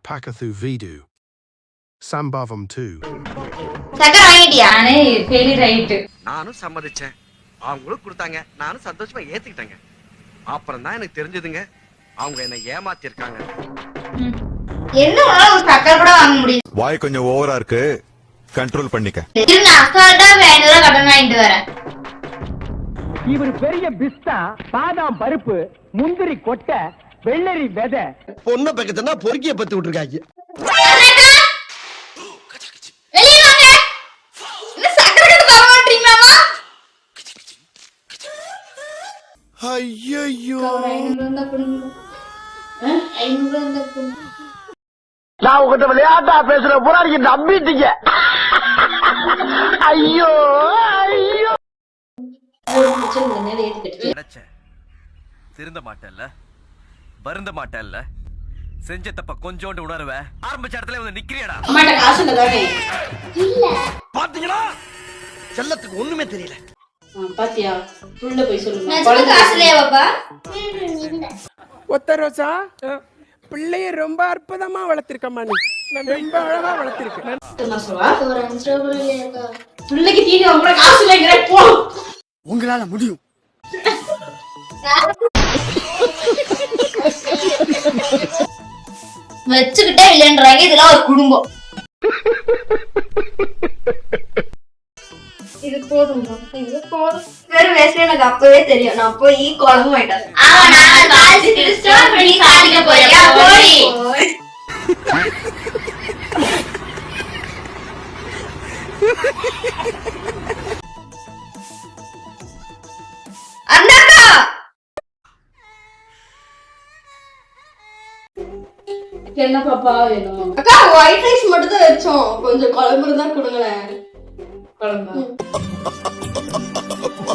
Pakathu Vidu. Sambhavam 2. சக்கரை வாங்கிட்டியா? நானே failure ஆயிட்டு. நானும் சம்மதிச்சேன். அவங்களும் கொடுத்தாங்க. நானும் சந்தோஷமா ஏத்துக்கிட்டேங்க. அப்புறம் தான் எனக்கு தெரிஞ்சதுங்க அவங்க என்ன ஏமாத்திருக்காங்க. என்ன ஒரு சக்கரை கூட வாங்க முடியும்? வாய் கொஞ்சம் ஓவரா இருக்கு, கண்ட்ரோல் பண்ணிக்க. நான் அசால்ட்டா 500 ரூபாய் கடன் வாங்கிட்டு வரேன். இவர் பெரிய பிஸ்தா, பாதாம் பருப்பு, முந்திரி கொட்டை, வெள்ளரி விதை, பொண்ணை பக்கத்துனா பொறுக்கிய பத்து விட்டுருக்காங்க. வெளியே வாங்க. என்ன சக்கரை கட்டு தர மாட்டீங்களாமா? ஐயோ நான் உங்ககிட்ட விளையாட்டா பேசுற பூரா நீங்க நம்பிட்டீங்க. ஐயோ ஐயோ. திருந்த மாட்டேல்ல, வருந்த மாட்டேல்ல, செஞ்ச தப்ப கொஞ்சோண்டு உணர்வ ஆரம்பிச்ச இடத்துல வந்து நிக்கிறியடா. அம்மாட்ட காசு இல்ல தானே? இல்ல. பாத்தீங்களா, செல்லத்துக்கு ஒண்ணுமே தெரியல. பாத்தியா, உள்ள போய் சொல்லுங்க. நான் காசு இல்லையா பாப்பா? ஒத்த ரோசா, பிள்ளைய ரொம்ப அற்புதமா வளர்த்திருக்கம்மா நீ. ரொம்ப அழகா வளர்த்திருக்க. நான் சொல்வா, ஒரு 5 ரூபாய் கூட இல்லையாக்கா? பிள்ளைக்கு தீனி அவங்க காசு இல்லைங்கிற போ. உங்களால முடியும். வச்சுக்கிட்டே இல்லைன்றாங்க. இதெல்லாம் ஒரு குடும்பம். இது போதும், இது போதும். வெறும் வேஸ்ட் எனக்கு அப்பவே தெரியும். நான் போய் குழம்பு வாங்கிட்டேன். ஆமா, நான் காலேஜ் கிறிஸ்டோர் பண்ணி சாதிக்க போறியா? போடி. அண்ணாக்கா, என்ன பாப்பா வேணும்? அக்கா ஒயிட் ரைஸ் மட்டும் தான் வச்சோம், கொஞ்சம் குழம்பு இருந்தா கொடுங்களேன். குழம்பு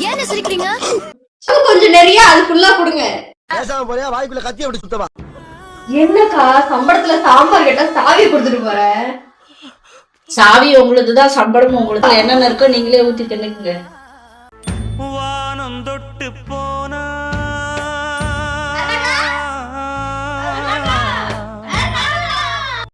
ஏன் சிரிக்கிறீங்க? கொஞ்சம் நிறைய அது ஃபுல்லா கொடுங்க. பேசாம போறியா, வாய்க்குள்ள கத்தி அப்படி சுத்தவா? என்னக்கா சம்பளத்துல சாம்பார் கேட்டா சாவி கொடுத்துட்டு போற? சாவி உங்களுதுதான், சம்பளம் உங்களுக்கு. என்னென்ன இருக்கோ நீங்களே ஊத்தி தின்னுங்க. வானம் தொட்டு போனா